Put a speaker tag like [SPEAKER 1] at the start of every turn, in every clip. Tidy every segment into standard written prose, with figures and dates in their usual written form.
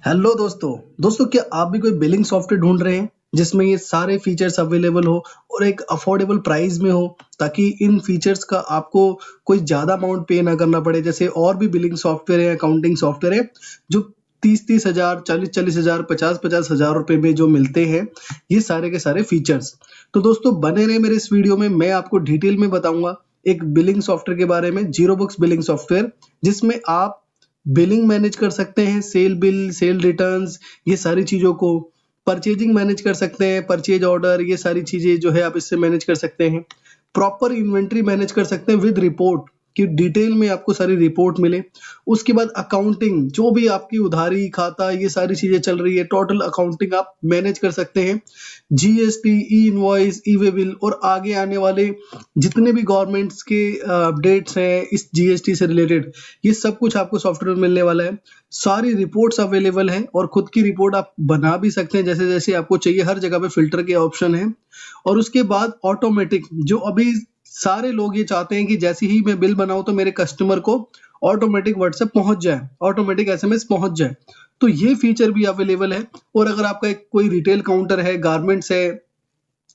[SPEAKER 1] Hello दोस्तों क्या आप भी कोई बिलिंग सॉफ्टवेयर ढूंढ रहे हैं जिसमें ये सारे फीचर्स अवेलेबल हो और एक अफोर्डेबल प्राइस में हो ताकि इन फीचर्स का आपको कोई ज़्यादा अमाउंट पे ना करना पड़े। जैसे और भी बिलिंग सॉफ्टवेयर है, अकाउंटिंग सॉफ्टवेयर है जो 30-30 हज़ार, 40-40 हज़ार, 50-50 हज़ार रुपए में जो मिलते हैं, ये सारे के सारे फीचर्स। तो दोस्तों बने रहे मेरे इस वीडियो में, मैं आपको डिटेल में बताऊंगा एक बिलिंग सॉफ्टवेयर के बारे में, जीरो बुक्स बिलिंग सॉफ्टवेयर, जिसमें आप बिलिंग मैनेज कर सकते हैं, सेल बिल, सेल रिटर्न्स, ये सारी चीज़ों को परचेजिंग मैनेज कर सकते हैं, परचेज ऑर्डर, ये सारी चीज़ें जो है आप इससे मैनेज कर सकते हैं। प्रॉपर इन्वेंट्री मैनेज कर सकते हैं विद रिपोर्ट कि डिटेल में आपको सारी रिपोर्ट मिले। उसके बाद अकाउंटिंग, जो भी आपकी उधारी खाता ये सारी चीज़ें चल रही है, टोटल अकाउंटिंग आप मैनेज कर सकते हैं। जीएसटी, ई इनवॉइस, ई वे बिल और आगे आने वाले जितने भी गवर्नमेंट्स के अपडेट्स हैं इस जीएसटी से रिलेटेड, ये सब कुछ आपको सॉफ्टवेयर में मिलने वाला है। सारी रिपोर्ट्स अवेलेबल हैं और खुद की रिपोर्ट आप बना भी सकते हैं जैसे जैसे आपको चाहिए। हर जगह पे फिल्टर के ऑप्शन है। और उसके बाद ऑटोमेटिक, जो अभी सारे लोग ये चाहते हैं कि जैसे ही मैं बिल बनाऊं तो मेरे कस्टमर को ऑटोमेटिक व्हाट्सएप पहुंच जाए, ऑटोमेटिक एसएमएस पहुंच जाए, तो ये फीचर भी अवेलेबल है। और अगर आपका एक कोई रिटेल काउंटर है, गारमेंट्स है,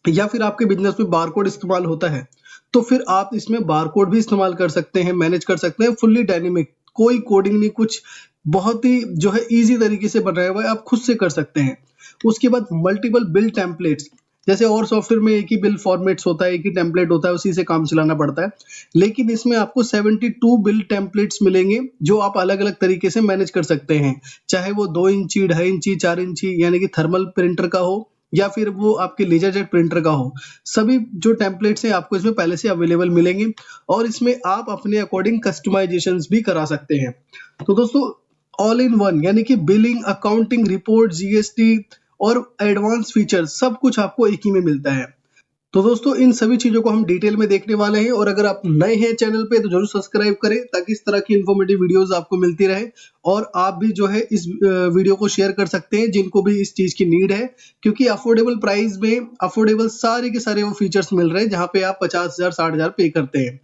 [SPEAKER 1] या फिर आपके बिजनेस में बारकोड इस्तेमाल होता है, तो फिर आप इसमें बारकोड भी इस्तेमाल कर सकते हैं, मैनेज कर सकते हैं। फुल्ली डायनेमिक, कोई कोडिंग नहीं, कुछ बहुत ही जो है इजी तरीके से बनाया हुआ है, आप खुद से कर सकते हैं। उसके बाद मल्टीपल बिल टेम्पलेट्स, जैसे और सॉफ्टवेयर में एक ही बिल फॉर्मेट्स होता है, एक ही टेम्पलेट होता है, उसी से काम चलाना पड़ता है, लेकिन इसमें आपको 72 बिल टेम्पलेट्स मिलेंगे जो आप अलग अलग तरीके से मैनेज कर सकते हैं। चाहे वो 2 इंची, 2.5 इंची, 4 इंची यानी कि थर्मल प्रिंटर का हो, या फिर वो आपके लेजर जेट प्रिंटर का हो, सभी जो टेम्पलेट्स हैं आपको इसमें पहले से अवेलेबल मिलेंगे। और इसमें आप अपने अकॉर्डिंग कस्टमाइजेशंस भी करा सकते हैं। तो दोस्तों ऑल इन वन, यानी कि बिलिंग, अकाउंटिंग, रिपोर्ट, जीएसटी और एडवांस फीचर सब कुछ आपको एक ही में मिलता है। तो दोस्तों इन सभी चीजों को हम डिटेल में देखने वाले हैं। और अगर आप नए हैं चैनल पे तो जरूर सब्सक्राइब करें ताकि इस तरह की इंफॉर्मेटिव वीडियोस आपको मिलती रहे। और आप भी जो है इस वीडियो को शेयर कर सकते हैं जिनको भी इस चीज की नीड है, क्योंकि अफोर्डेबल प्राइस में अफोर्डेबल सारे के सारे वो फीचर्स मिल रहे हैं जहाँ पे आप 50,000 60,000 पे करते हैं।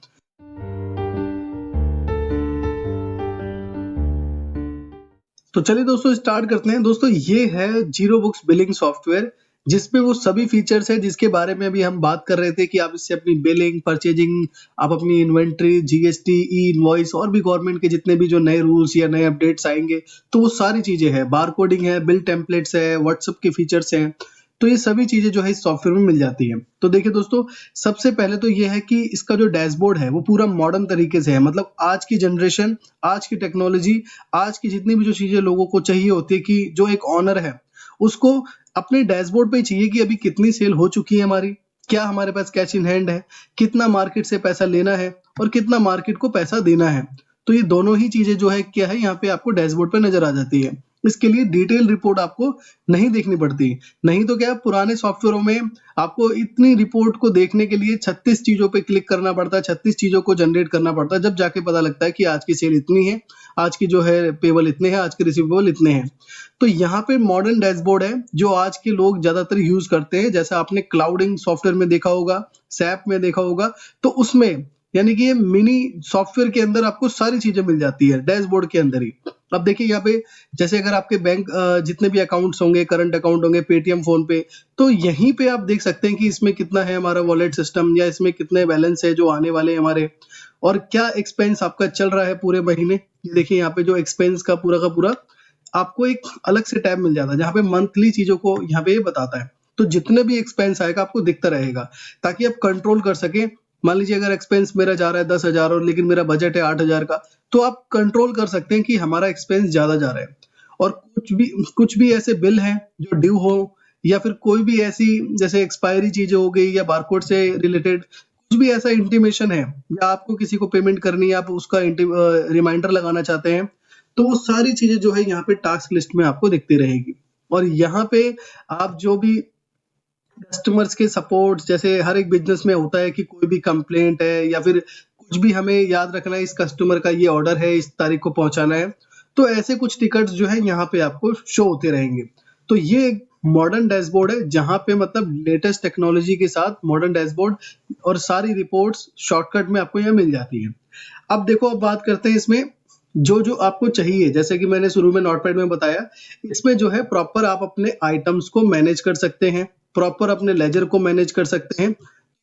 [SPEAKER 1] तो चलिए दोस्तों स्टार्ट करते हैं। दोस्तों ये है जीरो बुक्स बिलिंग सॉफ्टवेयर, जिसपे वो सभी फीचर्स हैं जिसके बारे में अभी हम बात कर रहे थे कि आप इससे अपनी बिलिंग, परचेजिंग, आप अपनी इन्वेंट्री, जीएसटी, ई इनवॉइस और भी गवर्नमेंट के जितने भी जो नए रूल्स या नए अपडेट्स आएंगे, तो वो सारी चीजें हैं। बारकोडिंग है, बिल टेम्पलेट्स है, व्हाट्सएप के फीचर्स हैं, तो ये सभी चीजें जो है इस सॉफ्टवेयर में मिल जाती है। तो देखिए दोस्तों, सबसे पहले तो ये है कि इसका जो डैशबोर्ड है वो पूरा मॉडर्न तरीके से है। मतलब आज की जनरेशन, आज की टेक्नोलॉजी, आज की जितनी भी जो चीजें लोगों को चाहिए होती है कि जो एक ऑनर है उसको अपने डैशबोर्ड पे ही चाहिए कि अभी कितनी सेल हो चुकी है हमारी, क्या हमारे पास कैश इन हैंड है, कितना मार्केट से पैसा लेना है और कितना मार्केट को पैसा देना है। तो ये दोनों ही चीजें जो है क्या है यहाँ पे आपको डैशबोर्ड पे नजर आ जाती है। इसके लिए डिटेल रिपोर्ट आपको नहीं देखनी पड़ती। नहीं तो क्या है, पुराने सॉफ्टवेयरों में आपको इतनी रिपोर्ट को देखने के लिए 36 चीजों पे क्लिक करना पड़ता है, 36 चीजों को जनरेट करना पड़ता है, जब जाके पता लगता है कि आज की सेल इतनी है, आज की जो है पेबल इतने हैं, आज के रिसीवेबल इतने हैं। तो यहाँ पे मॉडर्न डैशबोर्ड है जो आज के लोग ज्यादातर यूज करते हैं। जैसा आपने क्लाउडिंग सॉफ्टवेयर में देखा होगा, सैप में देखा होगा, तो उसमें यानी कि ये मिनी सॉफ्टवेयर के अंदर आपको सारी चीजें मिल जाती है डैशबोर्ड के अंदर ही। अब देखिए यहाँ पे, जैसे अगर आपके बैंक जितने भी अकाउंट्स होंगे, करंट अकाउंट होंगे, पेटीएम, फोन पे, तो यहीं पे आप देख सकते हैं कि इसमें कितना है हमारा वॉलेट सिस्टम, या इसमें कितने बैलेंस है जो आने वाले हैं हमारे, और क्या एक्सपेंस आपका चल रहा है पूरे महीने। ये देखिए यहाँ पे जो एक्सपेंस का पूरा आपको एक अलग से टैब मिल जाता है जहाँ पे मंथली चीजों को यहाँ पे ये बताता है। तो जितने भी एक्सपेंस आएगा आपको दिखता रहेगा ताकि आप कंट्रोल कर सके। मान लीजिए अगर एक्सपेंस मेरा जा रहा है 10,000 और लेकिन मेरा बजट है 8,000 का, तो आप कंट्रोल कर सकते हैं कि हमारा एक्सपेंस ज्यादा जा रहा है। और कुछ भी ऐसे बिल हैं जो ड्यू हो, या फिर कोई भी ऐसी जैसे एक्सपायरी चीजें हो गई या बारकोड से रिलेटेड कुछ भी ऐसा इंटीमेशन है, या आपको किसी को पेमेंट करनी है, आप उसका रिमाइंडर लगाना चाहते हैं, तो वो सारी चीजें जो है यहाँ पे टास्क लिस्ट में आपको दिखती रहेगी। और यहाँ पे आप जो भी कस्टमर्स के सपोर्ट, जैसे हर एक बिजनेस में होता है कि कोई भी कंप्लेंट है या फिर कुछ भी हमें याद रखना है, इस कस्टमर का ये ऑर्डर है, इस तारीख को पहुंचाना है, तो ऐसे कुछ टिकट्स जो है यहाँ पे आपको शो होते रहेंगे। तो ये एक मॉडर्न डैशबोर्ड है जहाँ पे मतलब लेटेस्ट टेक्नोलॉजी के साथ मॉडर्न डैशबोर्ड और सारी रिपोर्ट्स शॉर्टकट में आपको यहाँ मिल जाती है। अब देखो, अब बात करते हैं इसमें जो आपको चाहिए, जैसे कि मैंने शुरू में नोटपैड में बताया, इसमें जो है प्रॉपर आप अपने आइटम्स को मैनेज कर सकते हैं, प्रॉपर अपने लेजर को मैनेज कर सकते हैं।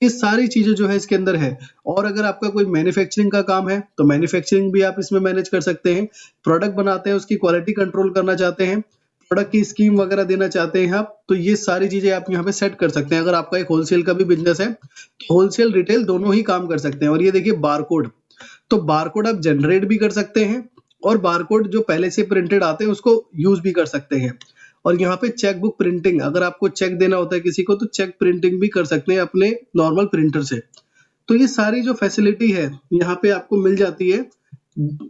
[SPEAKER 1] ये सारी चीजें जो है इसके अंदर है। और अगर आपका कोई मैन्युफैक्चरिंग का काम है तो मैन्युफैक्चरिंग भी आप इसमें मैनेज कर सकते हैं। प्रोडक्ट बनाते हैं, उसकी क्वालिटी कंट्रोल करना चाहते हैं, प्रोडक्ट की स्कीम वगैरह देना चाहते हैं आप, तो ये सारी चीजें आप यहाँ पे सेट कर सकते हैं। अगर आपका एक होलसेल का भी बिजनेस है तो होलसेल रिटेल दोनों ही काम कर सकते हैं। और ये देखिए बारकोड, तो बारकोड आप जनरेट भी कर सकते हैं और बारकोड जो पहले से प्रिंटेड आते हैं उसको यूज भी कर सकते हैं। और यहाँ पे चेक बुक प्रिंटिंग, अगर आपको चेक देना होता है किसी को तो चेक प्रिंटिंग भी कर सकते हैं अपने नॉर्मल प्रिंटर से। तो ये सारी जो फैसिलिटी है यहाँ पे आपको मिल जाती है।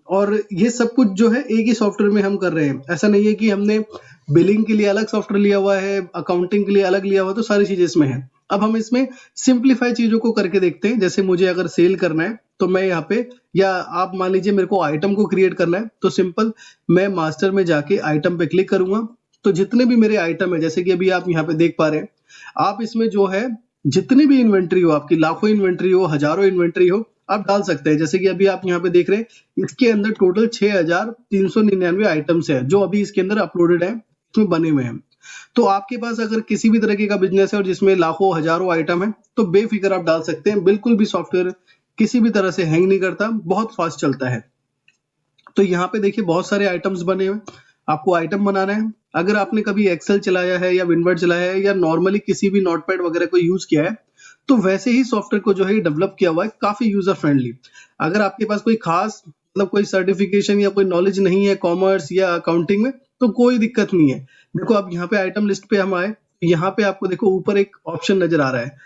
[SPEAKER 1] और ये सब कुछ जो है एक ही सॉफ्टवेयर में हम कर रहे हैं। ऐसा नहीं है कि हमने बिलिंग के लिए अलग सॉफ्टवेयर लिया हुआ है, अकाउंटिंग के लिए अलग लिया हुआ है, तो सारी चीजें इसमें है। अब हम इसमें सिंप्लीफाई चीजों को करके देखते हैं। जैसे मुझे अगर सेल करना है तो मैं यहाँ पे, या आप मान लीजिए मेरे को आइटम को क्रिएट करना है, तो सिंपल मैं मास्टर में जाके आइटम पे क्लिक करूंगा। तो जितने भी मेरे आइटम है, जैसे कि अभी आप यहाँ पे देख पा रहे हैं, आप इसमें जो है जितनी भी इन्वेंट्री हो, आपकी लाखों इन्वेंट्री हो, हजारों इन्वेंट्री हो, आप डाल सकते हैं। जैसे कि अभी आप यहाँ पे देख रहे हैं, इसके अंदर टोटल 6,399 आइटम्स है जो अभी इसके अंदर अपलोडेड है, इसमें बने हुए हैं। तो आपके पास अगर किसी भी तरीके का बिजनेस है और जिसमें लाखों हजारों आइटम है, तो बेफिक्र आप डाल सकते हैं। बिल्कुल भी सॉफ्टवेयर किसी भी तरह से हैंग नहीं करता, बहुत फास्ट चलता है। तो यहाँ पे देखिए बहुत सारे आइटम्स बने हुए, आपको आइटम बनाना है। अगर आपने कभी एक्सेल चलाया है या विनवर्ड चलाया है या नॉर्मली किसी भी नोटपैड वगैरह को यूज किया है, तो वैसे ही सॉफ्टवेयर को जो है डेवलप किया हुआ है, काफी यूजर फ्रेंडली। अगर आपके पास कोई खास मतलब कोई सर्टिफिकेशन या कोई नॉलेज नहीं है कॉमर्स या अकाउंटिंग में, तो कोई दिक्कत नहीं है। देखो अब यहाँ पे आइटम लिस्ट पे हम आए, यहाँ पे आपको देखो ऊपर एक ऑप्शन नजर आ रहा है,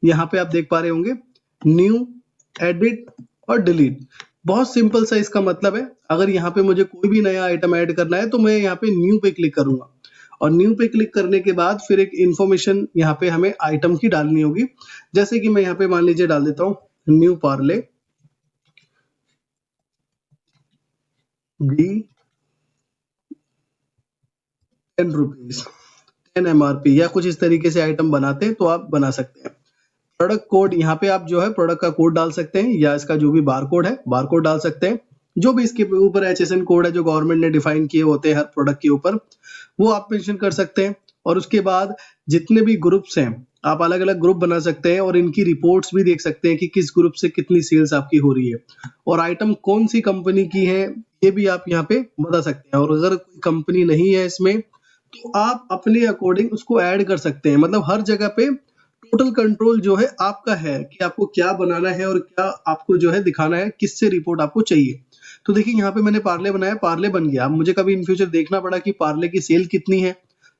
[SPEAKER 1] यहाँ पे आप देख पा रहे होंगे न्यू, एडिट और डिलीट। बहुत सिंपल सा इसका मतलब है, अगर यहाँ पे मुझे कोई भी नया आइटम ऐड करना है तो मैं यहाँ पे न्यू पे क्लिक करूंगा। और न्यू पे क्लिक करने के बाद फिर एक इंफॉर्मेशन यहाँ पे हमें आइटम की डालनी होगी। जैसे कि मैं यहाँ पे मान लीजिए डाल देता हूँ new Parle D 10 rupees 10 MRP, या कुछ इस तरीके से आइटम बनाते हैं तो आप बना सकते हैं। प्रोडक्ट कोड, यहाँ पे आप जो है प्रोडक्ट का कोड डाल सकते हैं या इसका जो भी बार कोड है बार कोड डाल सकते हैं। जो भी इसके ऊपर HSN कोड है जो गवर्नमेंट ने डिफाइन किए होते हैं हर प्रोडक्ट के ऊपर, वो आप मेंशन कर सकते हैं। और उसके बाद जितने भी ग्रुप्स हैं, आप अलग अलग ग्रुप बना सकते हैं और इनकी रिपोर्ट्स भी देख सकते हैं कि किस ग्रुप से कितनी सेल्स आपकी हो रही है और आइटम कौन सी कंपनी की है, ये भी आप यहाँ पे बता सकते हैं। और अगर कोई कंपनी नहीं है इसमें तो आप अपने अकॉर्डिंग उसको ऐड कर सकते हैं। मतलब हर जगह पे टोटल कंट्रोल जो है आपका है कि आपको क्या बनाना है और क्या आपको जो है दिखाना है, किससे रिपोर्ट आपको चाहिए। तो देखिए यहाँ पे मैंने पार्ले बनाया, पार्ले बन गया। अब मुझे कभी इन फ्यूचर देखना पड़ा कि पार्ले की सेल कितनी है,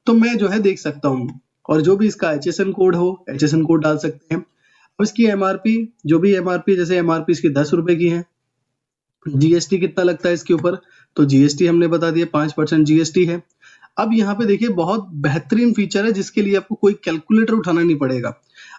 [SPEAKER 1] तो मैं जो है देख सकता हूँ। और जो भी इसका HSN कोड हो, HSN कोड डाल सकते हैं। अब इसकी MRP, जो भी MRP, जैसे MRP इसकी 10 रुपए की है। GST कितना लगता है इसके ऊपर, तो GST हमने बता दिया 5% GST है। अब यहाँ पे देखिए बहुत बेहतरीन फीचर है जिसके लिए आपको कोई कैलकुलेटर उठाना नहीं पड़ेगा।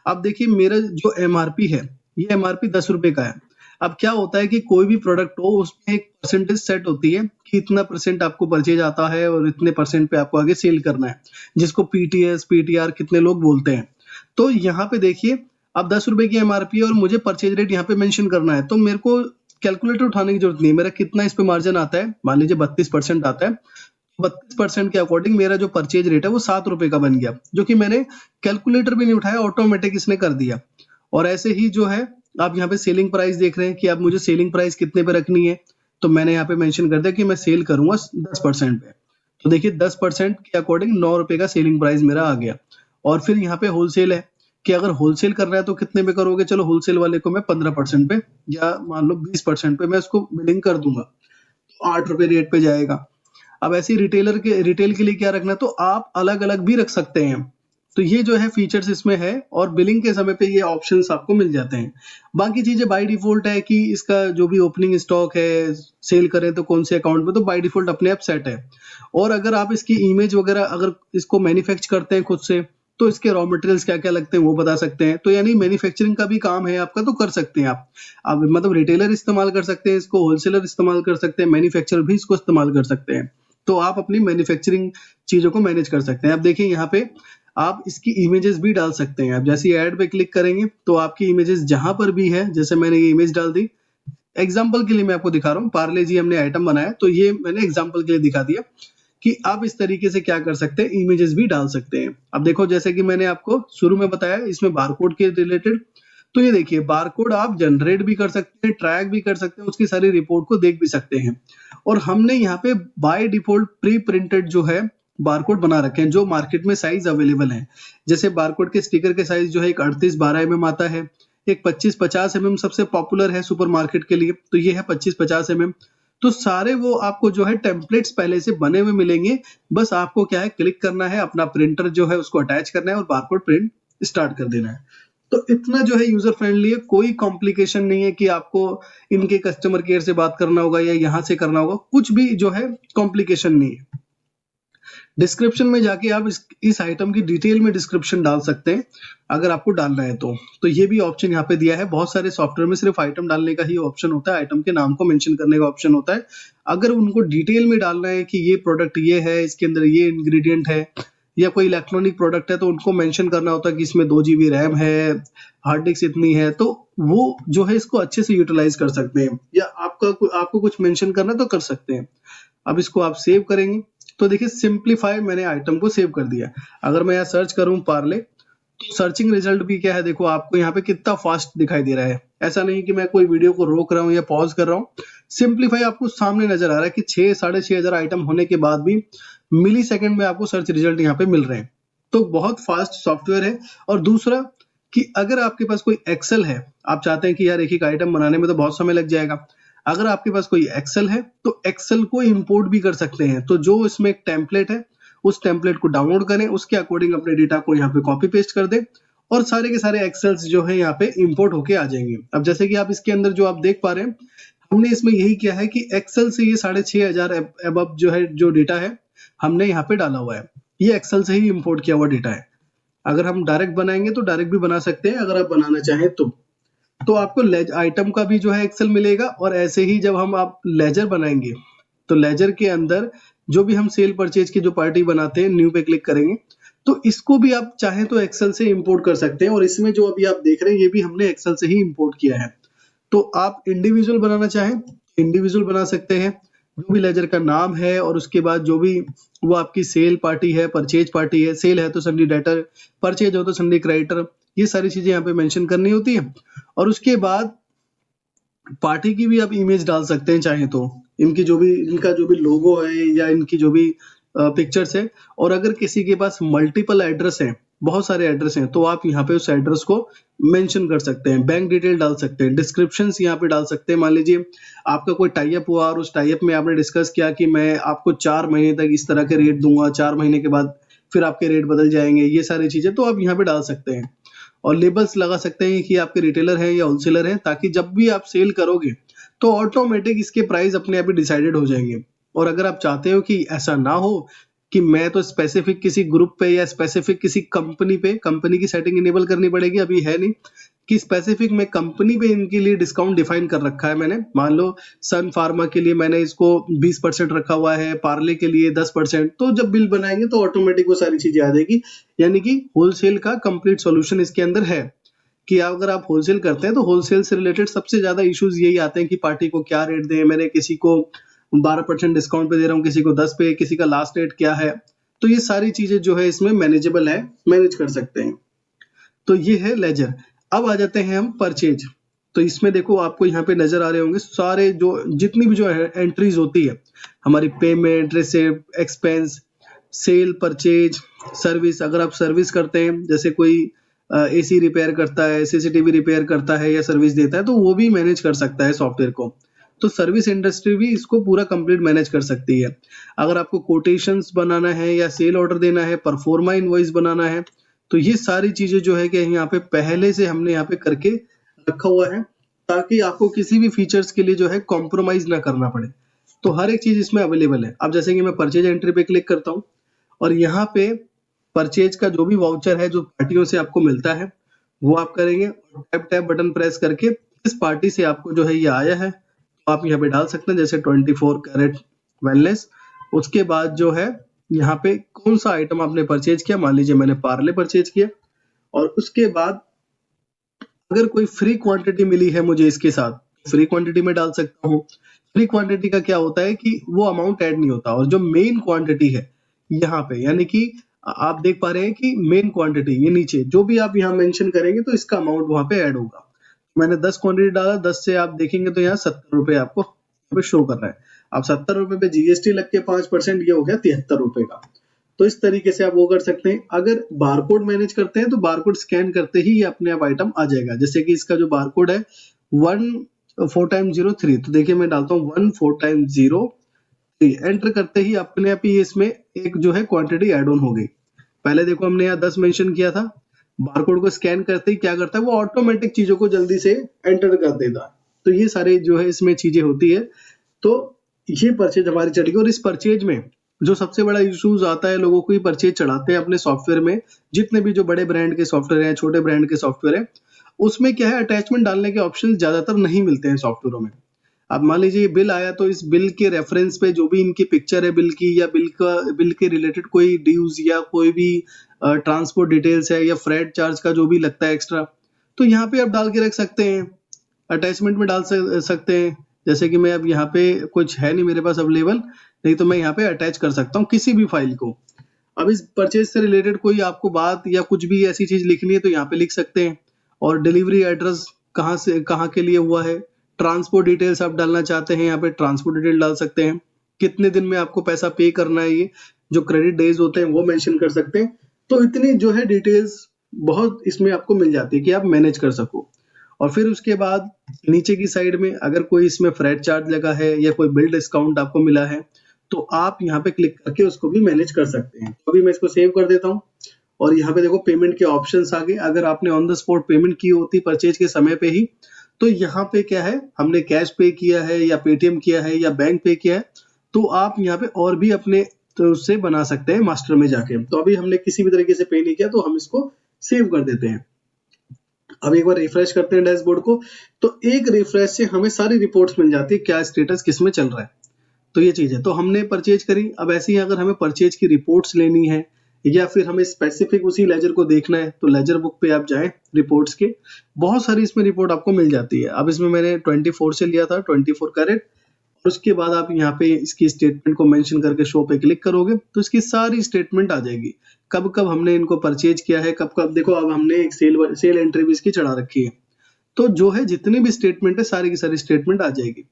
[SPEAKER 1] अब देखिए मेरा जो MRP है, ये MRP 10 रुपए का है। अब क्या होता है कि कोई भी प्रोडक्ट हो उसमें एक परसेंटेज सेट होती है कि इतना परसेंट आपको परचेज आता है और इतने परसेंट पे आपको आगे सेल करना है, जिसको PTS PTR कितने लोग बोलते हैं। तो यहाँ पे देखिए अब 10 रुपए की MRP और मुझे परचेज रेट यहाँ पे मेंशन करना है, तो मेरे को कैलकुलेटर उठाने की जरूरत नहीं है। मेरा कितना इस पे मार्जिन आता है, मान लीजिए 32% आता है। 32% के अकॉर्डिंग मेरा जो परचेज रेट है वो 7 रुपए का बन गया, जो कि मैंने कैलकुलेटर भी नहीं उठाया, ऑटोमेटिक इसने कर दिया। और ऐसे ही जो है आप यहाँ पे सेलिंग प्राइस देख रहे हैं कि आप मुझे सेलिंग प्राइस कितने पे रखनी है, तो मैंने यहाँ पे मेंशन कर दिया कि मैं सेल करूंगा 10% पे। तो देखिए 10% के अकॉर्डिंग 9 रुपए का सेलिंग प्राइस मेरा आ गया। और फिर यहाँ पे होलसेल है कि अगर होलसेल कर रहा है तो कितने पे करोगे, चलो होलसेल वाले को मैं 15% पे या मान लो 20% पे मैं उसको बिलिंग कर दूंगा, तो 8 रुपए रेट पे जाएगा। अब ऐसे ही रिटेल के लिए क्या रखना है, तो आप अलग अलग भी रख सकते हैं। तो ये जो है फीचर्स इसमें है और बिलिंग के समय पे ये ऑप्शंस आपको मिल जाते हैं। बाकी चीजें बाय डिफॉल्ट है कि इसका जो भी ओपनिंग स्टॉक है, सेल करें तो कौन से अकाउंट में, तो बाय डिफॉल्ट अपने आप सेट है। और अगर आप इसकी इमेज वगैरह अगर इसको मैन्युफैक्चर करते हैं खुद से, तो इसके रॉ मटेरियल्स क्या क्या लगते हैं वो बता सकते हैं। तो यानी मैन्युफैक्चरिंग का भी काम है आपका, तो कर सकते हैं आप मतलब रिटेलर इस्तेमाल कर सकते हैं इसको, होलसेलर इस्तेमाल कर सकते हैं, मैन्युफैक्चरर भी इसको इस्तेमाल कर सकते हैं। तो आप अपनी मैन्युफैक्चरिंग चीजों को मैनेज कर सकते हैं। अब देखिए यहाँ पे आप इसकी इमेजेस भी डाल सकते हैं। आप जैसे ऐड पे क्लिक करेंगे तो आपकी इमेजेस जहां पर भी है, जैसे मैंने ये इमेज डाल दी एग्जाम्पल के लिए मैं आपको दिखा रहा हूँ, पार्ले जी हमने आइटम बनाया तो ये मैंने एग्जाम्पल के लिए दिखा दिया कि आप इस तरीके से क्या कर सकते हैं, इमेजेस भी डाल सकते हैं। अब देखो जैसे कि मैंने आपको शुरू में बताया इसमें बारकोड के रिलेटेड, तो ये देखिए बारकोड आप जनरेट भी कर सकते हैं, ट्रैक भी कर सकते हैं, उसकी सारी रिपोर्ट को देख भी सकते हैं। और हमने यहाँ पे बाय डिफॉल्ट प्री प्रिंटेड जो है बारकोड बना रखे हैं जो मार्केट में साइज अवेलेबल है। जैसे बारकोड के स्टिकर के साइज जो है एक 38-12 mm आता है, एक 25-50 mm सबसे पॉपुलर है सुपरमार्केट के लिए, तो ये है 25-50 mm। तो सारे वो आपको जो है टेम्पलेट्स पहले से बने हुए मिलेंगे, बस आपको क्या है क्लिक करना है, अपना प्रिंटर जो है उसको अटैच करना है और बारकोड प्रिंट स्टार्ट कर देना है। तो इतना जो है यूजर फ्रेंडली है, कोई कॉम्प्लिकेशन नहीं है कि आपको इनके कस्टमर केयर से बात करना होगा या यहाँ से करना होगा, कुछ भी जो है कॉम्प्लिकेशन नहीं है। डिस्क्रिप्शन में जाके आप इस आइटम की डिटेल में डिस्क्रिप्शन डाल सकते हैं अगर आपको डालना है तो ये भी ऑप्शन यहाँ पे दिया है। बहुत सारे सॉफ्टवेयर में सिर्फ आइटम डालने का ही ऑप्शन होता है, आइटम के नाम को मेंशन करने का ऑप्शन होता है। अगर उनको डिटेल में डालना है कि ये प्रोडक्ट ये है, इसके अंदर ये इंग्रेडिएंट है, या कोई इलेक्ट्रॉनिक प्रोडक्ट है तो उनको मेंशन करना होता है कि इसमें 2 GB रैम है, हार्ड डिस्क इतनी है, तो वो जो है इसको अच्छे से यूटिलाइज कर सकते हैं। या आपको कुछ मेंशन करना तो कर सकते हैं। अब इसको आप सेव करेंगे तो देखिए सिंपलीफाई मैंने आइटम को सेव कर दिया। अगर मैं यहाँ सर्च करूं पार्ले, तो सर्चिंग रिजल्ट भी क्या है देखो आपको यहाँ पे कितना फास्ट दिखाई दे रहा है। ऐसा नहीं कि मैं कोई वीडियो को रोक रहा हूँ या पॉज कर रहा हूँ, सिंपलीफाई आपको सामने नजर आ रहा है कि 6-6.5 आइटम होने के बाद भी मिली सेकेंड में आपको सर्च रिजल्ट यहाँ पे मिल रहे हैं। तो बहुत फास्ट सॉफ्टवेयर है। और दूसरा कि अगर आपके पास कोई एक्सेल है, आप चाहते हैं कि यार एक एक आइटम बनाने में तो बहुत समय लग जाएगा, अगर आपके पास कोई एक्सेल है तो एक्सेल को इंपोर्ट भी कर सकते हैं। तो जो इसमें एक टेम्पलेट है उस टेम्पलेट को डाउनलोड करें, उसके अकॉर्डिंग अपने डेटा को यहाँ पे कॉपी पेस्ट कर दें और सारे के सारे एक्सेल्स जो है यहाँ पे इंपोर्ट होके आ जाएंगे। अब जैसे कि आप इसके अंदर जो आप देख पा रहे हैं, हमने इसमें यही किया है कि एक्सेल से ये 6,500 अबव जो है जो डेटा है हमने यहाँ पे डाला हुआ है, ये एक्सेल से ही इंपोर्ट किया हुआ डेटा है। अगर हम डायरेक्ट बनाएंगे तो डायरेक्ट भी बना सकते हैं अगर आप बनाना चाहें तो आपको आइटम का भी जो है एक्सेल मिलेगा। और ऐसे ही जब हम आप लेजर बनाएंगे तो लेजर के अंदर जो भी हम सेल परचेज की जो पार्टी बनाते हैं, न्यू पे क्लिक करेंगे तो इसको भी आप चाहें तो एक्सेल से इंपोर्ट कर सकते हैं। और इसमें जो अभी आप देख रहे हैं ये भी हमने एक्सेल से ही इंपोर्ट किया है। तो आप इंडिविजुअल बनाना चाहें इंडिविजुअल बना सकते हैं, जो भी लेजर का नाम है और उसके बाद जो भी वो आपकी सेल पार्टी है, परचेज पार्टी है, सेल है तो सन्डी डेटर, परचेज हो तो सन्डी क्रेडिटर, ये सारी चीजें यहाँ पे मेंशन करनी होती है। और उसके बाद पार्टी की भी आप इमेज डाल सकते हैं चाहे तो, इनका जो भी लोगो है या इनकी जो भी पिक्चर्स है। और अगर किसी के पास मल्टीपल एड्रेस है, बहुत सारे एड्रेस हैं, तो आप यहाँ पे उस एड्रेस को मेंशन कर सकते हैं, बैंक डिटेल डाल सकते हैं, डिस्क्रिप्शंस यहाँ पे डाल सकते हैं। मान लीजिए आपका कोई टाई अप हुआ और उस टाई अप में आपने डिस्कस किया कि मैं आपको 4 महीने तक इस तरह के रेट दूंगा, 4 महीने के बाद फिर आपके रेट बदल जाएंगे, ये सारी चीजें तो आप यहाँ पे डाल सकते हैं। और लेबल्स लगा सकते हैं कि आपके रिटेलर हैं या होलसेलर हैं, ताकि जब भी आप सेल करोगे तो ऑटोमेटिक इसके प्राइस अपने आप ही डिसाइडेड हो जाएंगे। और अगर आप चाहते हो कि ऐसा ना हो कि मैं तो स्पेसिफिक किसी ग्रुप पे या स्पेसिफिक किसी कंपनी पे, कंपनी की सेटिंग इनेबल करनी पड़ेगी, अभी है नहीं कि स्पेसिफिक मैं कंपनी पे इनके लिए डिस्काउंट डिफाइन कर रखा है मैंने। मान लो सन फार्मा के लिए मैंने इसको 20% रखा हुआ है, पार्ले के लिए 10%, तो जब बिल बनाएंगे तो ऑटोमेटिक वो सारी चीजें आ जाएगी। यानी कि होलसेल का कंप्लीट सॉल्यूशन इसके अंदर है कि अगर आप होलसेल करते हैं तो होलसेल से रिलेटेड सबसे ज्यादा इश्यूज यही आते हैं कि पार्टी को क्या रेट दें, मैंने किसी को 12% डिस्काउंट पे दे रहा हूँ, किसी को 10 पे, किसी का लास्ट रेट क्या है। तो ये सारी चीजें जो है इसमें मैनेजेबल है, मैनेज कर सकते हैं। तो ये है लेजर। अब आ जाते हैं हम परचेज। तो इसमें देखो आपको यहाँ पे नजर आ रहे होंगे सारे जो जितनी भी जो एंट्रीज होती है हमारी, payment, receipt, expense, sale, purchase, service. अगर आप सर्विस करते हैं, जैसे कोई एसी रिपेयर करता है, सीसीटीवी रिपेयर करता है या सर्विस देता है, तो वो भी मैनेज कर सकता है सॉफ्टवेयर को। तो सर्विस इंडस्ट्री भी इसको पूरा कंप्लीट मैनेज कर सकती है। अगर आपको कोटेशंस बनाना है या सेल ऑर्डर देना है, परफॉर्मा इनवॉइस बनाना है, तो ये सारी चीजें जो है कि यहाँ पे पहले से हमने यहाँ पे करके रखा हुआ है, ताकि आपको किसी भी फीचर्स के लिए जो है कॉम्प्रोमाइज ना करना पड़े। तो हर एक चीज इसमें अवेलेबल है। अब जैसे कि मैं परचेज एंट्री पे क्लिक करता हूँ और यहाँ पे परचेज का जो भी वाउचर है जो पार्टियों से आपको मिलता है वो आप करेंगे, टैप टैप बटन प्रेस करके इस पार्टी से आपको जो है ये आया है तो आप यहाँ पे डाल सकते हैं, जैसे 24 कैरेट वेलनेस। उसके बाद जो है यहाँ पे कौन सा आइटम आपने परचेज किया, मान लीजिए मैंने पार्ले परचेज किया, और उसके बाद अगर कोई फ्री क्वांटिटी मिली है मुझे इसके साथ, फ्री क्वांटिटी में डाल सकता हूँ। फ्री क्वांटिटी का क्या होता है कि वो अमाउंट ऐड नहीं होता, और जो मेन क्वांटिटी है यहाँ पे, यानी कि आप देख पा रहे हैं कि मेन क्वांटिटी ये नीचे जो भी आप यहाँ मेंशन करेंगे तो इसका अमाउंट वहां पे ऐड होगा। मैंने 10 क्वांटिटी डाला, 10 से आप देखेंगे तो यहाँ 70 रुपए आपको यहाँ पे शो कर रहा है। अब 70 रुपए पे जीएसटी लग के 5% ये हो गया 73 रुपए का। तो इस तरीके से आप वो कर सकते हैं। अगर बारकोड मैनेज करते हैं तो बारकोड स्कैन करते ही ये अपने आप आइटम आ जाएगा। जैसे कि इसका जो बारकोड है 14 टाइम 03, तो देखिए मैं डालता हूँ 14 टाइम 03, एंटर करते ही अपने आप ही इसमें एक जो है क्वांटिटी ऐड ऑन हो गई। पहले देखो हमने यहाँ 10 मेंशन किया था, बारकोड को स्कैन करते ही क्या करता है वो ऑटोमेटिक चीजों को जल्दी से एंटर कर देता है। तो ये सारे जो है इसमें चीजें होती है। तो ये परचेज हमारी चढ़ गई, और इस परचेज में जो सबसे बड़ा इश्यूज आता है, लोगों को ये परचेज चढ़ाते हैं अपने सॉफ्टवेयर में, जितने भी जो बड़े ब्रांड के सॉफ्टवेयर हैं, छोटे ब्रांड के सॉफ्टवेयर है, उसमें क्या है अटैचमेंट डालने के ऑप्शन ज्यादातर नहीं मिलते हैं सॉफ्टवेयरों में। अब मान लीजिए ये बिल आया, तो इस बिल के रेफरेंस पे जो भी इनकी पिक्चर है बिल की, या बिल के रिलेटेड कोई ड्यूज या कोई भी ट्रांसपोर्ट डिटेल्स है या फ्रेट चार्ज का जो भी लगता है एक्स्ट्रा, तो यहाँ पे आप डाल के रख सकते हैं, अटैचमेंट में डाल सकते हैं। जैसे कि मैं अब यहाँ पे कुछ है नहीं मेरे पास अवेलेबल, नहीं तो मैं यहाँ पे अटैच कर सकता हूँ किसी भी फाइल को। अब इस परचेज से रिलेटेड कोई आपको बात या कुछ भी ऐसी चीज लिखनी है तो यहाँ पे लिख सकते हैं। और डिलीवरी एड्रेस कहाँ से कहाँ के लिए हुआ है, ट्रांसपोर्ट डिटेल्स आप डालना चाहते हैं यहाँ पे ट्रांसपोर्ट डिटेल डाल सकते हैं, कितने दिन में आपको पैसा पे करना है, ये जो क्रेडिट डेज होते हैं वो मेंशन कर सकते हैं। तो इतनी जो है डिटेल्स बहुत इसमें आपको मिल जाती है कि आप मैनेज कर सको। और फिर उसके बाद नीचे की साइड में अगर कोई इसमें फ्रेट चार्ज लगा है या कोई बिल डिस्काउंट आपको मिला है तो आप यहाँ पे क्लिक करके उसको भी मैनेज कर सकते हैं। तो अभी मैं इसको सेव कर देता हूँ, और यहाँ पे देखो पेमेंट के ऑप्शंस आ गए। अगर आपने ऑन द स्पॉट पेमेंट की होती परचेज के समय पे ही, तो यहाँ पे क्या है हमने कैश पे किया है या पेटीएम किया है या बैंक पे किया है, तो आप यहाँ पे और भी अपने तो उससे बना सकते हैं मास्टर में जाके। तो अभी हमने किसी भी तरीके से पे नहीं किया तो हम इसको सेव कर देते हैं। अब एक बार रिफ्रेश करते हैं डैशबोर्ड को, तो एक रिफ्रेश से हमें सारी रिपोर्ट्स मिल जाती है क्या स्टेटस किस में चल रहा है। तो ये चीज है। तो हमने परचेज करी, अब ऐसे ही अगर हमें परचेज की रिपोर्ट्स लेनी है या फिर हमें स्पेसिफिक उसी लेजर को देखना है तो लेजर बुक पे आप जाएं, रिपोर्ट्स के बहुत सारी इसमें रिपोर्ट आपको मिल जाती है। अब इसमें मैंने 24 से लिया था, 24 कैरेट। उसके बाद आप यहाँ पे इसकी स्टेटमेंट को मेंशन करके शो पे क्लिक करोगे तो इसकी सारी स्टेटमेंट आ जाएगी, कब कब हमने इनको परचेज किया है, कब कब। देखो अब हमने एक सेल एंट्री भी इसकी चढ़ा रखी है, तो जो है जितनी भी स्टेटमेंट है सारी की सारी स्टेटमेंट आ जाएगी।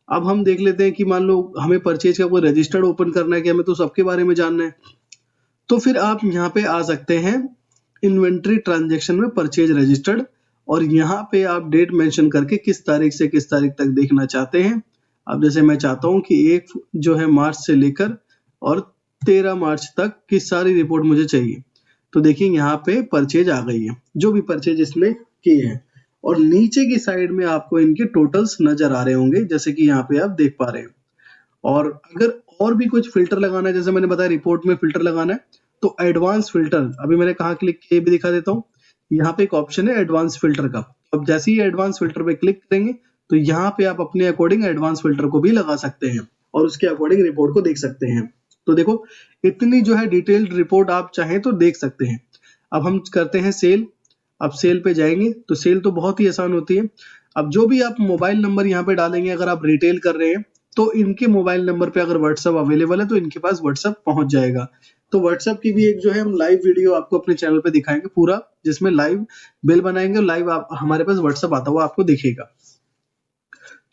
[SPEAKER 1] अब हम देख लेते हैं कि मान लो हमें परचेज का कोई रजिस्टर्ड ओपन करना है कि हमें तो सबके बारे में जानना है, तो फिर आप यहाँ पे आ सकते हैं इन्वेंट्री ट्रांजैक्शन में परचेज रजिस्टर्ड, और यहाँ पे आप डेट मेंशन करके किस तारीख से किस तारीख तक देखना चाहते हैं। अब जैसे मैं चाहता हूँ कि 1 जो है मार्च से लेकर और 13 मार्च तक की सारी रिपोर्ट मुझे चाहिए, तो देखिए यहाँ पे परचेज आ गई है, जो भी परचेज इसने की है। और नीचे की साइड में आपको इनके टोटल्स नजर आ रहे होंगे, जैसे कि यहाँ पे आप देख पा रहे हैं। और अगर और भी कुछ फिल्टर लगाना है, जैसे मैंने बताया रिपोर्ट में फिल्टर लगाना है, तो एडवांस फिल्टर अभी मैंने कहाँ क्लिक किया ये भी दिखा देता हूँ। यहाँ पे एक ऑप्शन है एडवांस फिल्टर का। अब जैसे ही एडवांस फिल्टर पे क्लिक करेंगे तो यहाँ पे आप अपने अकॉर्डिंग एडवांस फिल्टर को भी लगा सकते हैं और उसके अकॉर्डिंग रिपोर्ट को देख सकते हैं। तो देखो इतनी जो है डिटेल्ड रिपोर्ट आप चाहें तो देख सकते हैं। अब हम करते हैं सेल। अब सेल पे जाएंगे तो सेल तो बहुत ही आसान होती है। अब जो भी आप मोबाइल नंबर यहाँ पे डालेंगे, अगर आप रिटेल कर रहे हैं तो इनके मोबाइल नंबर पे अगर व्हाट्सएप अवेलेबल है तो इनके पास व्हाट्सएप पहुंच जाएगा। तो व्हाट्सएप की भी एक जो है हम लाइव वीडियो आपको अपने चैनल पे दिखाएंगे पूरा, जिसमें लाइव बिल बनाएंगे और लाइव हमारे पास व्हाट्सएप आता हुआ आपको दिखेगा।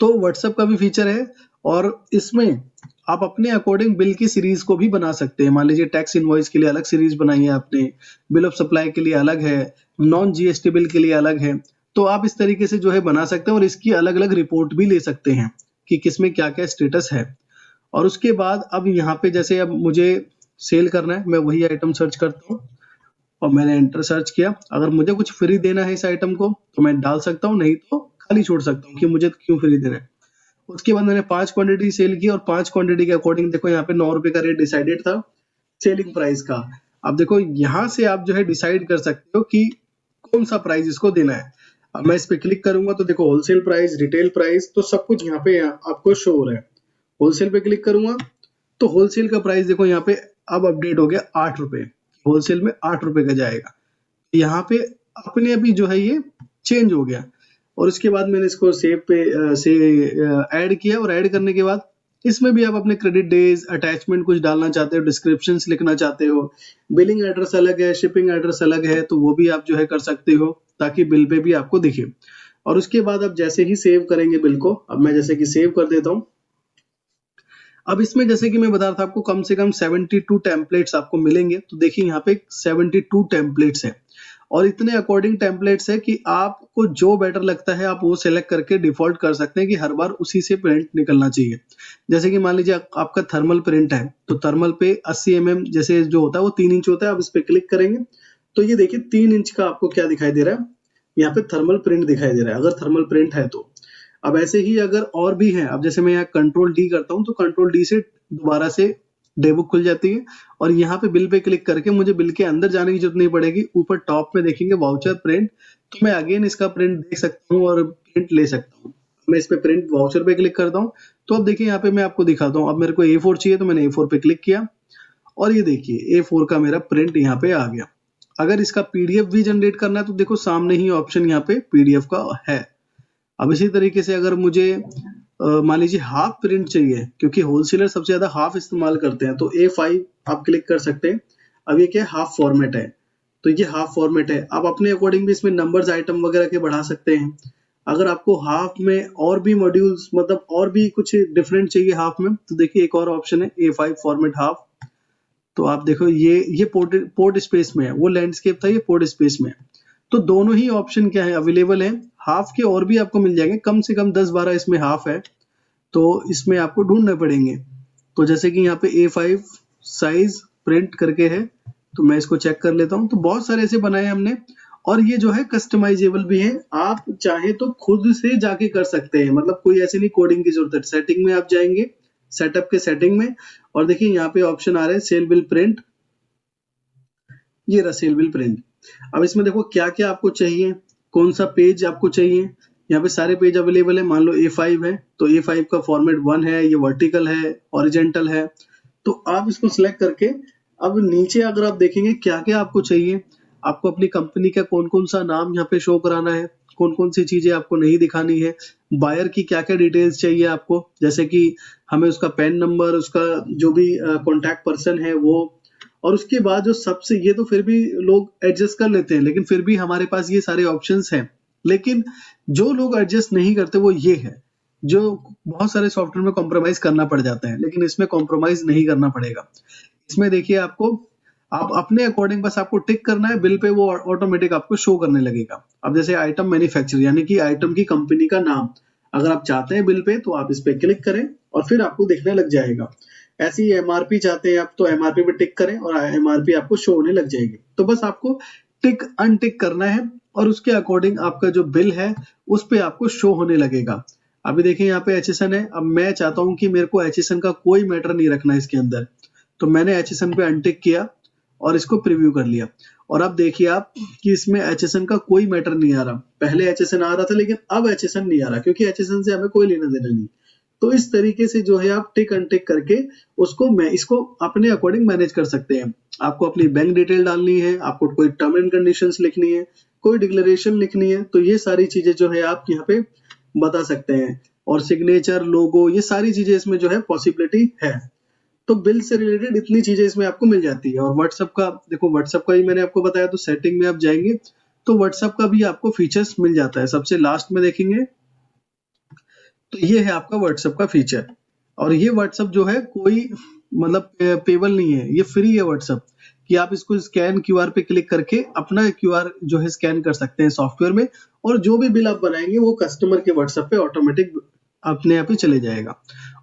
[SPEAKER 1] तो व्हाट्सएप का भी फीचर है, और इसमें आप अपने अकॉर्डिंग बिल की सीरीज को भी बना सकते हैं। मान लीजिए टैक्स इनवॉइस के लिए अलग सीरीज बनाई है आपने, बिल ऑफ सप्लाई के लिए अलग है, नॉन जीएसटी बिल के लिए अलग है, तो आप इस तरीके से जो है बना सकते हैं और इसकी अलग अलग रिपोर्ट भी ले सकते हैं कि किसमें क्या क्या स्टेटस है। और उसके बाद अब यहाँ पे जैसे अब मुझे सेल करना है, मैं वही आइटम सर्च करता हूँ और मैंने एंटर सर्च किया। अगर मुझे कुछ फ्री देना है इस आइटम को तो मैं डाल सकता हूँ, नहीं तो खाली छोड़ सकता हूँ कि मुझे क्यों फ्री देना है। उसके बाद मैंने 5 क्वांटिटी सेल की और 5 क्वांटिटी के अकॉर्डिंग देखो यहाँ पे 9 रुपए का रेट डिसाइडेड था सेलिंग प्राइस का। अब देखो यहाँ से आप जो है डिसाइड कर सकते हो कि कौन सा प्राइस इसको देना है। अब मैं इस पे क्लिक करूंगा तो देखो होलसेल प्राइस, रिटेल प्राइस, तो सब कुछ यहाँ पे आपको शो हो रहा है। होलसेल पे क्लिक करूंगा तो होलसेल का प्राइस देखो यहाँ पे अब अपडेट हो गया 8 रुपए, होलसेल में 8 रुपए का जाएगा। यहाँ पे अपने अभी जो है ये चेंज हो गया। और उसके बाद मैंने इसको सेव पे से ऐड किया, और ऐड करने के बाद इसमें भी आप अपने क्रेडिट डेज, अटैचमेंट कुछ डालना चाहते हो, डिस्क्रिप्शंस लिखना चाहते हो, बिलिंग एड्रेस अलग है, शिपिंग एड्रेस अलग है, तो वो भी आप जो है कर सकते हो ताकि बिल पे भी आपको दिखे। और उसके बाद आप जैसे ही सेव करेंगे बिल को, अब मैं जैसे कि सेव कर देता हूँ। अब इसमें जैसे कि मैं बता रहा था आपको कम से कम 72 टेम्पलेट्स आपको मिलेंगे। तो देखिए यहाँ पे 72 टेम्पलेट्स है, और इतने अकॉर्डिंग टेम्पलेट्स है कि आपको जो बेटर लगता है आप वो सिलेक्ट करके डिफॉल्ट कर सकते हैं कि हर बार उसी से प्रिंट निकलना चाहिए। जैसे कि मान लीजिए आपका थर्मल प्रिंट है, तो थर्मल पे 80 mm जैसे जो होता है वो 3 इंच होता है। आप इस पे क्लिक करेंगे तो ये देखिए 3 इंच का आपको क्या दिखाई दे रहा है, यहाँ पे थर्मल प्रिंट दिखाई दे रहा है, अगर थर्मल प्रिंट है तो। अब ऐसे ही अगर और भी है, अब जैसे मैं यहाँ कंट्रोल डी करता हूँ तो कंट्रोल डी से दोबारा से डे बुक खुल जाती है, और यहाँ पे बिल पे क्लिक करके मुझे बिल के अंदर जाने की जरूरत नहीं पड़ेगी। ऊपर टॉप में देखेंगे वाउचर प्रिंट, तो मैं अगेन इसका प्रिंट देख सकता हूँ और प्रिंट ले सकता हूँ। मैं इस पे प्रिंट वाउचर पे क्लिक करता हूँ, तो अब देखिए यहाँ पे मैं आपको दिखाता हूँ। अब मेरे को A4 चाहिए तो मैंने A4 पे क्लिक किया, और ये देखिए A4 का मेरा प्रिंट यहाँ पे आ गया। अगर इसका पीडीएफ भी जनरेट करना है तो देखो सामने ही ऑप्शन यहाँ पे पीडीएफ का है। अब इसी तरीके से अगर मुझे मान लीजिए हाफ प्रिंट चाहिए, क्योंकि होलसेलर सबसे ज्यादा हाफ इस्तेमाल करते हैं, तो A5 आप क्लिक कर सकते हैं। अब ये क्या हाफ फॉर्मेट है, तो ये हाफ फॉर्मेट है। आप अपने अकॉर्डिंग भी इसमें नंबर्स आइटम वगैरह के बढ़ा सकते हैं। अगर आपको हाफ में और भी मॉड्यूल्स मतलब और भी कुछ डिफरेंट चाहिए हाफ में, तो देखिए एक और ऑप्शन है A5 फॉर्मेट हाफ। तो आप देखो ये पोर्ट स्पेस में है, वो लैंडस्केप था, ये पोर्ट स्पेस में है। तो दोनों ही ऑप्शन क्या है अवेलेबल है। हाफ के और भी आपको मिल जाएंगे, कम से कम 10-12 इसमें हाफ है, तो इसमें आपको ढूंढने पड़ेंगे। तो जैसे कि यहाँ पे A5 साइज प्रिंट करके है, तो मैं इसको चेक कर लेता हूँ। तो बहुत सारे ऐसे बनाए हमने, और ये जो है कस्टमाइजेबल भी है। आप चाहे तो खुद से जाके कर सकते हैं, मतलब कोई ऐसे नहीं कोडिंग की जरूरत है। सेटिंग में आप जाएंगे, सेटअप के सेटिंग में, और देखिए यहाँ पे ऑप्शन आ रहा है सेल बिल प्रिंट, ये रहा सेल बिल प्रिंट। अब इसमें देखो क्या क्या आपको चाहिए, कौन सा पेज आपको चाहिए। यहाँ पे सारे पेज अवेलेबल है। मान लो A5 है, तो A5 का फॉर्मेट 1 है, ये वर्टिकल है, ओरिजेंटल है, तो आप इसको सिलेक्ट करके अब नीचे अगर आप देखेंगे क्या क्या आपको चाहिए, आपको अपनी कंपनी का कौन कौन सा नाम यहाँ पे शो कराना है, कौन कौन सी चीजें आपको नहीं दिखानी है, बायर की क्या क्या डिटेल्स चाहिए आपको, जैसे कि हमें उसका पैन नंबर, उसका जो भी कॉन्टैक्ट पर्सन है वो, और उसके बाद जो सबसे, ये तो फिर भी लोग एडजस्ट कर लेते हैं, लेकिन फिर भी हमारे पास ये सारे ऑप्शंस हैं। लेकिन जो लोग एडजस्ट नहीं करते वो ये है, जो बहुत सारे सॉफ्टवेयर में कॉम्प्रोमाइज करना पड़ जाता है, लेकिन इसमें कॉम्प्रोमाइज नहीं करना पड़ेगा। इसमें देखिए आपको, आप अपने अकॉर्डिंग बस आपको टिक करना है, बिल पे वो ऑटोमेटिक आपको शो करने लगेगा। अब जैसे आइटम मैन्युफैक्चर यानी कि आइटम की कंपनी का नाम अगर आप चाहते हैं बिल पे, तो आप इस पे क्लिक करें और फिर आपको दिखने लग जाएगा। ऐसे ही एमआरपी चाहते हैं आप, तो एमआरपी पे टिक करें और एमआरपी आपको शो होने लग जाएगी। तो बस आपको टिक अनटिक करना है, और उसके अकॉर्डिंग आपका जो बिल है उस पे आपको शो होने लगेगा। अभी देखिए यहाँ पे HSN है। अब मैं चाहता हूँ कि मेरे को HSN का कोई मैटर नहीं रखना इसके अंदर, तो मैंने HSN पे अनटिक किया और इसको प्रीव्यू कर लिया। और अब देखिए आप कि इसमें HSN का कोई मैटर नहीं आ रहा। पहले HSN आ रहा था, लेकिन अब HSN नहीं आ रहा, क्योंकि HSN से हमें कोई लेना देना नहीं। तो इस तरीके से जो है आप टिक अनटिक करके उसको मैं इसको अपने अकॉर्डिंग मैनेज कर सकते हैं। आपको अपनी बैंक डिटेल डालनी है, आपको कोई टर्म एंड कंडीशंस लिखनी है, कोई डिक्लेरेशन लिखनी है, तो ये सारी चीजें जो है आप यहाँ पे बता सकते हैं। और सिग्नेचर, लोगो, ये सारी चीजें इसमें जो है पॉसिबिलिटी है। तो बिल से रिलेटेड इतनी चीजें इसमें आपको मिल जाती है। और व्हाट्सएप का देखो, व्हाट्सएप का ही मैंने आपको बताया, तो सेटिंग में आप जाएंगे तो व्हाट्सएप का भी आपको फीचर्स मिल जाता है। सबसे लास्ट में देखेंगे तो ये है आपका व्हाट्सएप का फीचर। और ये व्हाट्सएप जो है कोई मतलब पेबल नहीं है, ये फ्री है व्हाट्सएप, कि आप इसको स्कैन क्यूआर पे क्लिक करके अपना क्यूआर जो है स्कैन कर सकते हैं सॉफ्टवेयर में, और जो भी बिल आप बनाएंगे वो कस्टमर के व्हाट्सएप पे ऑटोमेटिक अपने आप ही चले जाएगा।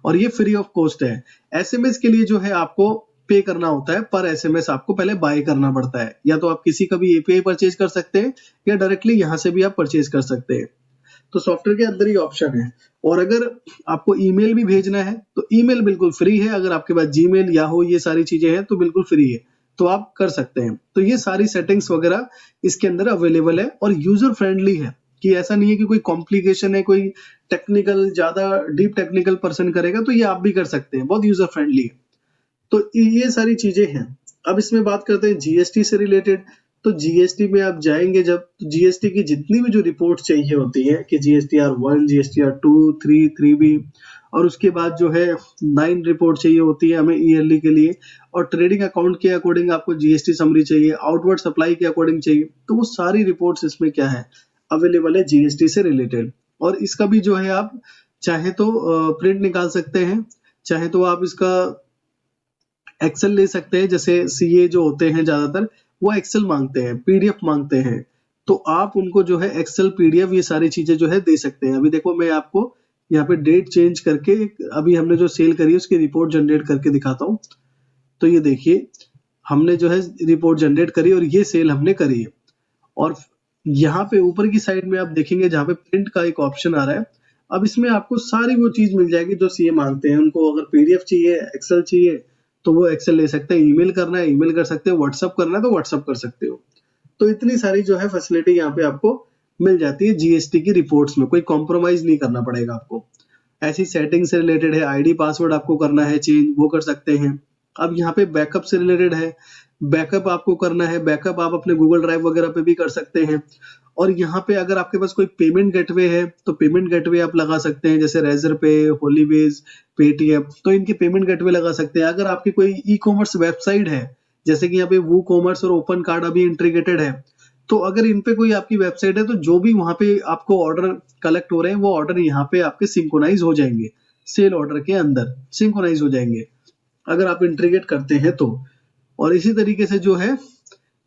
[SPEAKER 1] और ये फ्री ऑफ कॉस्ट है। एसएमएस के लिए जो है आपको पे करना होता है, पर एसएमएस आपको पहले बाय करना पड़ता है। या तो आप किसी का भी एपीआई परचेज कर सकते हैं, या डायरेक्टली यहाँ से भी आप परचेज कर सकते हैं। तो सॉफ्टवेयर के अंदर ही ऑप्शन है। और अगर आपको ईमेल भी भेजना है तो ईमेल बिल्कुल फ्री है। अगर आपके पास जीमेल, याहू, ये सारी चीजें हैं तो बिल्कुल फ्री है, तो आप कर सकते हैं। तो ये सारी सेटिंग्स वगैरह इसके अंदर अवेलेबल है, और यूजर फ्रेंडली है, कि ऐसा नहीं है कि कोई कॉम्प्लिकेशन है, कोई टेक्निकल, ज्यादा डीप टेक्निकल पर्सन करेगा, तो ये आप भी कर सकते हैं, बहुत यूजर फ्रेंडली है। तो ये सारी चीजें हैं। अब इसमें बात करते हैं जीएसटी से रिलेटेड। तो जीएसटी में आप जाएंगे जब, तो जीएसटी की जितनी भी जो रिपोर्ट चाहिए होती है कि GSTR 1, GSTR 2, 3, 3B, और उसके बाद जो है 9 रिपोर्ट चाहिए होती है हमें ईयरली के लिए, और ट्रेडिंग अकाउंट के अकॉर्डिंग आपको जीएसटी समरी चाहिए, आउटवर्ड सप्लाई के अकॉर्डिंग चाहिए, तो वो सारी रिपोर्ट्स इसमें क्या है अवेलेबल है जीएसटी से रिलेटेड। और इसका भी जो है आप चाहे तो प्रिंट निकाल सकते हैं, चाहे तो आप इसका एक्सेल ले सकते हैं। जैसे सीए जो होते हैं ज्यादातर वो एक्सेल मांगते हैं, पीडीएफ मांगते हैं, तो आप उनको जो है एक्सेल, पीडीएफ, ये सारी चीजें जो है दे सकते हैं। अभी देखो मैं आपको यहाँ पे डेट चेंज करके अभी हमने जो सेल करी है उसकी रिपोर्ट जनरेट करके दिखाता हूँ। तो ये देखिए हमने जो है रिपोर्ट जनरेट करी और ये सेल हमने करी है। और यहाँ पे ऊपर की साइड में आप देखेंगे जहाँ पे प्रिंट का एक ऑप्शन आ रहा है। अब इसमें आपको सारी वो चीज मिल जाएगी जो सीए मांगते हैं। उनको अगर पीडीएफ चाहिए, एक्सेल चाहिए, तो वो एक्सेल ले सकते हैं। ईमेल करना है ईमेल कर सकते हो, व्हाट्सअप करना है तो व्हाट्सअप कर सकते हो। तो इतनी सारी जो है फैसिलिटी यहाँ पे आपको मिल जाती है जीएसटी की रिपोर्ट्स में। कोई कॉम्प्रोमाइज नहीं करना पड़ेगा आपको। ऐसी सेटिंग से रिलेटेड है, आईडी पासवर्ड आपको करना है चेंज, वो कर सकते हैं। अब यहाँ पे बैकअप से रिलेटेड है, बैकअप आपको करना है, बैकअप आप अपने गूगल ड्राइव वगैरह पे भी कर सकते हैं। और यहाँ पे अगर आपके पास कोई पेमेंट गेटवे है तो पेमेंट गेटवे आप लगा सकते हैं, जैसे रेजर पे, होलीवेज, पेटीएम, तो इनके पेमेंट गेटवे लगा सकते हैं। अगर आपकी कोई ई कॉमर्स वेबसाइट है, जैसे कि यहाँ पे वो कॉमर्स और ओपन कार्ड अभी इंटीग्रेटेड है, तो अगर इन पे कोई आपकी वेबसाइट है तो जो भी वहां पे आपको ऑर्डर कलेक्ट हो रहे हैं वो ऑर्डर यहाँ पे आपके सिंक्रोनाइज हो जाएंगे, सेल ऑर्डर के अंदर सिंक्रोनाइज हो जाएंगे अगर आप इंटीग्रेट करते हैं तो। और इसी तरीके से जो है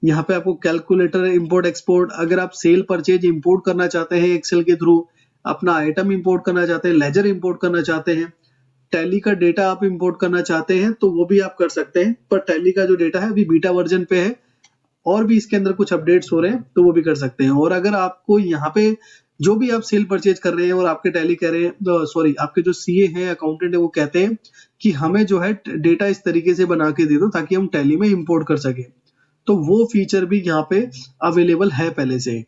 [SPEAKER 1] यहाँ पे आपको कैलकुलेटर, इंपोर्ट एक्सपोर्ट, अगर आप सेल परचेज इंपोर्ट करना चाहते हैं एक्सेल के थ्रू, अपना आइटम इंपोर्ट करना चाहते हैं, लेजर इंपोर्ट करना चाहते हैं, टैली का डेटा आप इंपोर्ट करना चाहते हैं तो वो भी आप कर सकते हैं। पर टैली का जो डेटा है अभी बीटा वर्जन पे है और भी इसके अंदर कुछ अपडेट्स हो रहे हैं तो वो भी कर सकते हैं। और अगर आपको यहाँ पे जो भी आप सेल परचेज कर रहे हैं और आपके टैली कह रहे हैं, सॉरी आपके जो सीए हैं, अकाउंटेंट है, वो कहते हैं कि हमें जो है डेटा इस तरीके से बना के दे दो ताकि हम टैली में इंपोर्ट कर सके, तो वो फीचर भी यहाँ पे अवेलेबल है पहले से,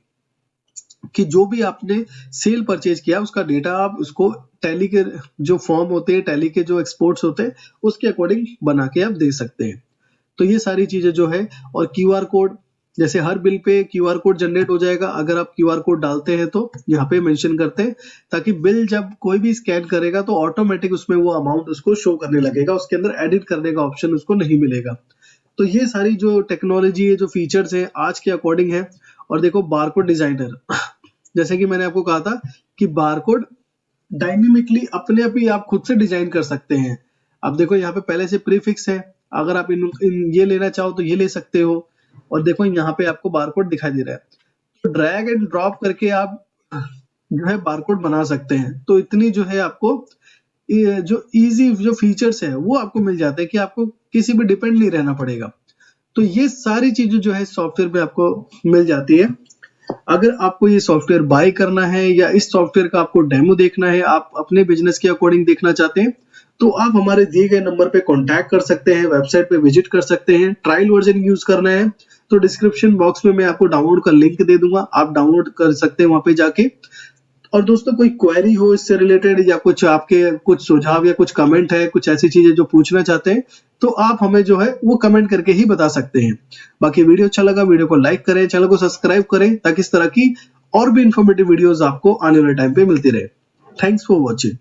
[SPEAKER 1] कि जो भी आपने सेल परचेज किया उसका डेटा आप उसको टैली के जो फॉर्म होते हैं, टैली के जो एक्सपोर्ट्स होते हैं उसके अकॉर्डिंग बना के आप दे सकते हैं। तो ये सारी चीजें जो है, और क्यूआर कोड, जैसे हर बिल पे क्यूआर कोड जनरेट हो जाएगा। अगर आप क्यूआर कोड डालते हैं तो यहाँ पे मेंशन करते हैं, ताकि बिल जब कोई भी स्कैन करेगा तो ऑटोमेटिक उसमें वो अमाउंट उसको शो करने लगेगा, उसके अंदर एडिट करने का ऑप्शन उसको नहीं मिलेगा। तो ये सारी जो टेक्नोलॉजी है, जो फीचर्स है आज के अकॉर्डिंग है। और देखो बारकोड डिजाइनर जैसे कि मैंने आपको कहा था कि बारकोड डायनेमिकली अपने आप ही आप खुद से डिजाइन कर सकते हैं। अब देखो यहाँ पे पहले से प्रीफिक्स है, अगर आप इन ये लेना चाहो तो ये ले सकते हो। और देखो यहाँ पे आपको बारकोड दिखाई दे रहा है, तो ड्रैग एंड ड्रॉप करके आप जो है बारकोड बना सकते हैं। तो इतनी जो है आपको ये जो इजी जो फीचर्स है वो आपको मिल जाते हैं कि आपको किसी पे डिपेंड नहीं रहना पड़ेगा। तो ये सारी चीजें जो है सॉफ्टवेयर पे आपको मिल जाती है। अगर आपको ये सॉफ्टवेयर बाय करना है या इस सॉफ्टवेयर का आपको डेमो देखना है, आप अपने बिजनेस के अकॉर्डिंग देखना चाहते हैं, तो आप हमारे दिए गए नंबर पे कांटेक्ट कर सकते हैं, वेबसाइट पे विजिट कर सकते हैं। ट्रायल वर्जन यूज करना है तो डिस्क्रिप्शन बॉक्स में मैं आपको डाउनलोड का लिंक दे दूंगा, आप डाउनलोड कर सकते हैं वहां पे जाके। और दोस्तों कोई क्वेरी हो इससे रिलेटेड या कुछ आपके कुछ सुझाव या कुछ कमेंट है, कुछ ऐसी चीजें जो पूछना चाहते हैं, तो आप हमें जो है वो कमेंट करके ही बता सकते हैं। बाकी वीडियो अच्छा लगा, वीडियो को लाइक करें, चैनल को सब्सक्राइब करें, ताकि इस तरह की और भी इंफॉर्मेटिव वीडियोस आपको आने वाले टाइम पे मिलती रहे। Thanks for watching.